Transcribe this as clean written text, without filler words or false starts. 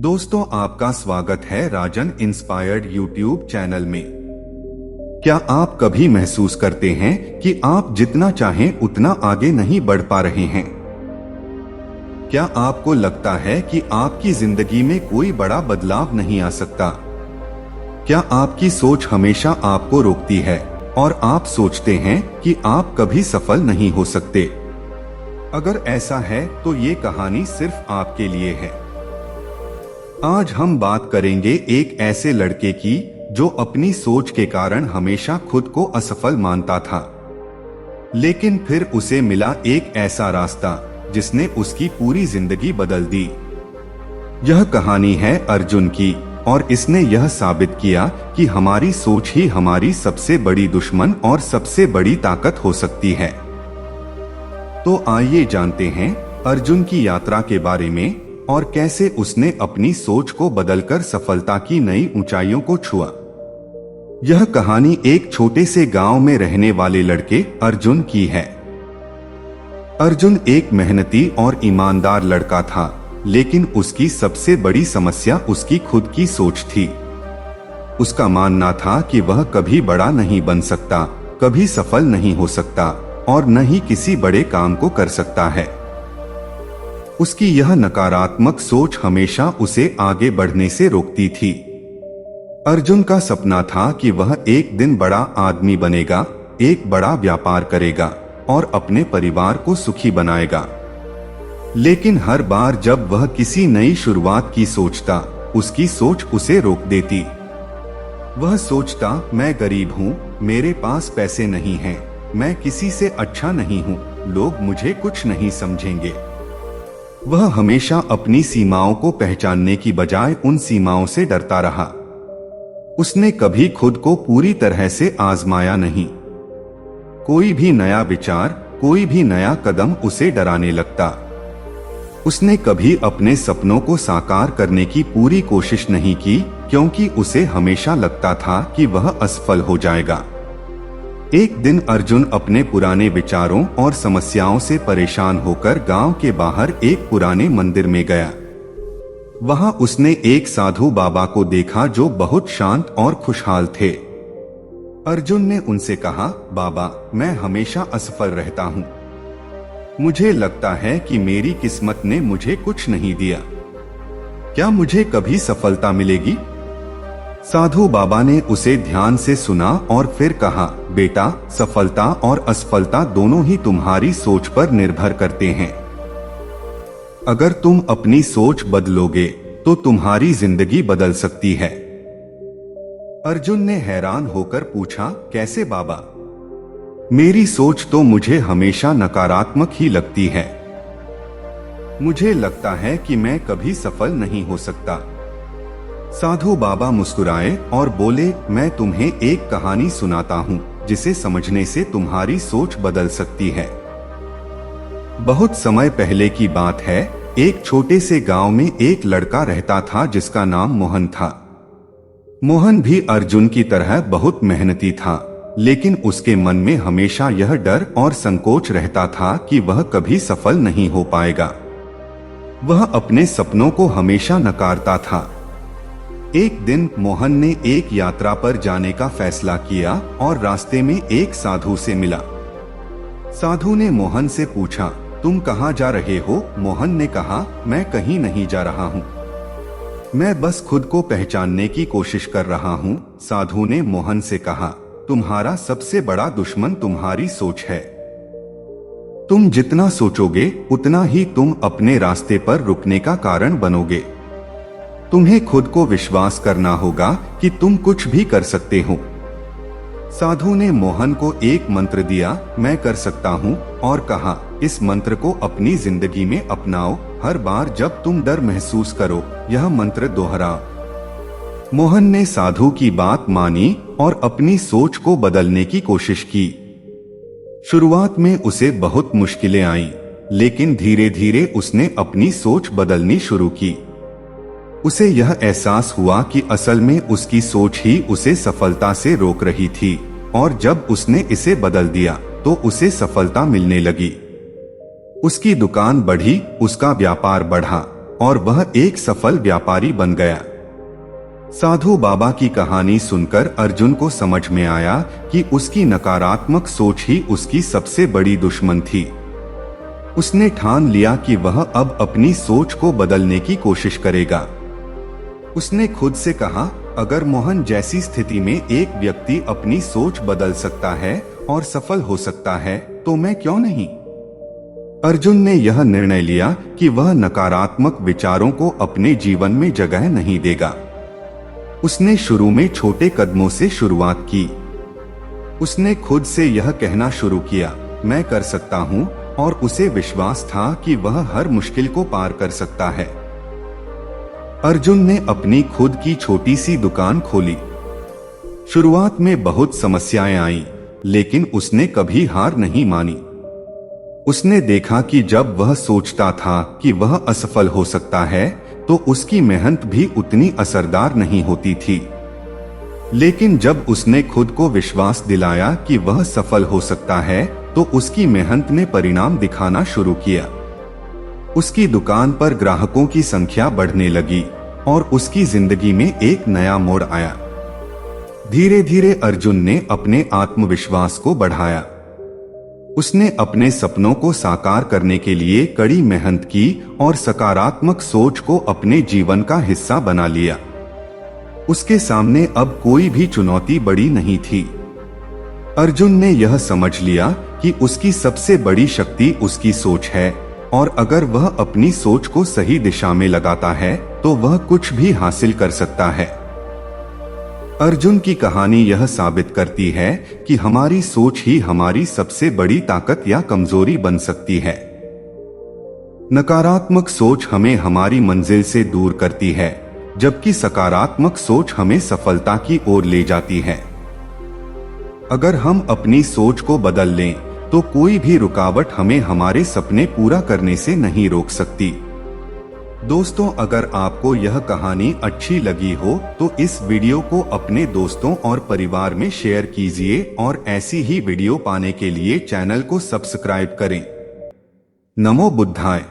दोस्तों, आपका स्वागत है राजन इंस्पायर्ड यूट्यूब चैनल में। क्या आप कभी महसूस करते हैं कि आप जितना चाहें उतना आगे नहीं बढ़ पा रहे हैं? क्या आपको लगता है कि आपकी जिंदगी में कोई बड़ा बदलाव नहीं आ सकता? क्या आपकी सोच हमेशा आपको रोकती है और आप सोचते हैं कि आप कभी सफल नहीं हो सकते? अगर ऐसा है तो ये कहानी सिर्फ आपके लिए है। आज हम बात करेंगे एक ऐसे लड़के की जो अपनी सोच के कारण हमेशा खुद को असफल मानता था, लेकिन फिर उसे मिला एक ऐसा रास्ता जिसने उसकी पूरी जिंदगी बदल दी। यह कहानी है अर्जुन की और इसने यह साबित किया कि हमारी सोच ही हमारी सबसे बड़ी दुश्मन और सबसे बड़ी ताकत हो सकती है। तो आइए जानते हैं अर्जुन की यात्रा के बारे में और कैसे उसने अपनी सोच को बदलकर सफलता की नई ऊंचाइयों को छुआ। यह कहानी एक छोटे से गांव में रहने वाले लड़के अर्जुन की है। अर्जुन एक मेहनती और ईमानदार लड़का था, लेकिन उसकी सबसे बड़ी समस्या उसकी खुद की सोच थी। उसका मानना था कि वह कभी बड़ा नहीं बन सकता, कभी सफल नहीं हो सकता और न ही किसी बड़े काम को कर सकता है। उसकी यह नकारात्मक सोच हमेशा उसे आगे बढ़ने से रोकती थी। अर्जुन का सपना था कि वह एक दिन बड़ा आदमी बनेगा, एक बड़ा व्यापार करेगा और अपने परिवार को सुखी बनाएगा। लेकिन हर बार जब वह किसी नई शुरुआत की सोचता, उसकी सोच उसे रोक देती। वह सोचता, मैं गरीब हूँ, मेरे पास पैसे नहीं हैं, मैं किसी से अच्छा नहीं हूँ, लोग मुझे कुछ नहीं समझेंगे। वह हमेशा अपनी सीमाओं को पहचानने की बजाय उन सीमाओं से डरता रहा। उसने कभी खुद को पूरी तरह से आजमाया नहीं। कोई भी नया विचार, कोई भी नया कदम उसे डराने लगता। उसने कभी अपने सपनों को साकार करने की पूरी कोशिश नहीं की, क्योंकि उसे हमेशा लगता था कि वह असफल हो जाएगा। एक दिन अर्जुन अपने पुराने विचारों और समस्याओं से परेशान होकर गांव के बाहर एक पुराने मंदिर में गया। वहां उसने एक साधु बाबा को देखा जो बहुत शांत और खुशहाल थे। अर्जुन ने उनसे कहा, बाबा, मैं हमेशा असफल रहता हूँ। मुझे लगता है कि मेरी किस्मत ने मुझे कुछ नहीं दिया। क्या मुझे कभी सफलता मिलेगी? साधु बाबा ने उसे ध्यान से सुना और फिर कहा, बेटा, सफलता और असफलता दोनों ही तुम्हारी सोच पर निर्भर करते हैं। अगर तुम अपनी सोच बदलोगे तो तुम्हारी जिंदगी बदल सकती है। अर्जुन ने हैरान होकर पूछा, कैसे बाबा? मेरी सोच तो मुझे हमेशा नकारात्मक ही लगती है। मुझे लगता है कि मैं कभी सफल नहीं हो सकता। साधु बाबा मुस्कुराए और बोले, मैं तुम्हें एक कहानी सुनाता हूँ जिसे समझने से तुम्हारी सोच बदल सकती है। बहुत समय पहले की बात है। एक छोटे से गांव में एक लड़का रहता था जिसका नाम मोहन था। मोहन भी अर्जुन की तरह बहुत मेहनती था, लेकिन उसके मन में हमेशा यह डर और संकोच रहता था कि वह कभी सफल नहीं हो पाएगा। वह अपने सपनों को हमेशा नकारता था। एक दिन मोहन ने एक यात्रा पर जाने का फैसला किया और रास्ते में एक साधु से मिला। साधु ने मोहन से पूछा, तुम कहाँ जा रहे हो? मोहन ने कहा, मैं कहीं नहीं जा रहा हूँ, मैं बस खुद को पहचानने की कोशिश कर रहा हूँ। साधु ने मोहन से कहा, तुम्हारा सबसे बड़ा दुश्मन तुम्हारी सोच है। तुम जितना सोचोगे उतना ही तुम अपने रास्ते पर रुकने का कारण बनोगे। तुम्हें खुद को विश्वास करना होगा कि तुम कुछ भी कर सकते हो। साधु ने मोहन को एक मंत्र दिया, मैं कर सकता हूँ, और कहा, इस मंत्र को अपनी जिंदगी में अपनाओ। हर बार जब तुम डर महसूस करो, यह मंत्र दोहराओ। मोहन ने साधु की बात मानी और अपनी सोच को बदलने की कोशिश की। शुरुआत में उसे बहुत मुश्किलें आईं, लेकिन धीरे धीरे उसने अपनी सोच बदलनी शुरू की। उसे यह एहसास हुआ कि असल में उसकी सोच ही उसे सफलता से रोक रही थी, और जब उसने इसे बदल दिया तो उसे सफलता मिलने लगी। उसकी दुकान बढ़ी, उसका व्यापार बढ़ा और वह एक सफल व्यापारी बन गया। साधु बाबा की कहानी सुनकर अर्जुन को समझ में आया कि उसकी नकारात्मक सोच ही उसकी सबसे बड़ी दुश्मन थी। उसने ठान लिया कि वह अब अपनी सोच को बदलने की कोशिश करेगा। उसने खुद से कहा, अगर मोहन जैसी स्थिति में एक व्यक्ति अपनी सोच बदल सकता है और सफल हो सकता है तो मैं क्यों नहीं। अर्जुन ने यह निर्णय लिया कि वह नकारात्मक विचारों को अपने जीवन में जगह नहीं देगा। उसने शुरू में छोटे कदमों से शुरुआत की। उसने खुद से यह कहना शुरू किया, मैं कर सकता हूँ, और उसे विश्वास था कि वह हर मुश्किल को पार कर सकता है। अर्जुन ने अपनी खुद की छोटी सी दुकान खोली। शुरुआत में बहुत समस्याएं आईं, लेकिन उसने कभी हार नहीं मानी। उसने देखा कि जब वह सोचता था कि वह असफल हो सकता है तो उसकी मेहनत भी उतनी असरदार नहीं होती थी। लेकिन जब उसने खुद को विश्वास दिलाया कि वह सफल हो सकता है तो उसकी मेहनत ने परिणाम दिखाना शुरू किया। उसकी दुकान पर ग्राहकों की संख्या बढ़ने लगी और उसकी जिंदगी में एक नया मोड़ आया। धीरे धीरे अर्जुन ने अपने आत्मविश्वास को बढ़ाया। उसने अपने सपनों को साकार करने के लिए कड़ी मेहनत की और सकारात्मक सोच को अपने जीवन का हिस्सा बना लिया। उसके सामने अब कोई भी चुनौती बड़ी नहीं थी। अर्जुन ने यह समझ लिया कि उसकी सबसे बड़ी शक्ति उसकी सोच है और अगर वह अपनी सोच को सही दिशा में लगाता है तो वह कुछ भी हासिल कर सकता है। अर्जुन की कहानी यह साबित करती है कि हमारी सोच ही हमारी सबसे बड़ी ताकत या कमजोरी बन सकती है। नकारात्मक सोच हमें हमारी मंजिल से दूर करती है, जबकि सकारात्मक सोच हमें सफलता की ओर ले जाती है। अगर हम अपनी सोच को बदल लें तो कोई भी रुकावट हमें हमारे सपने पूरा करने से नहीं रोक सकती। दोस्तों, अगर आपको यह कहानी अच्छी लगी हो तो इस वीडियो को अपने दोस्तों और परिवार में शेयर कीजिए और ऐसी ही वीडियो पाने के लिए चैनल को सब्सक्राइब करें। नमो बुद्धाय।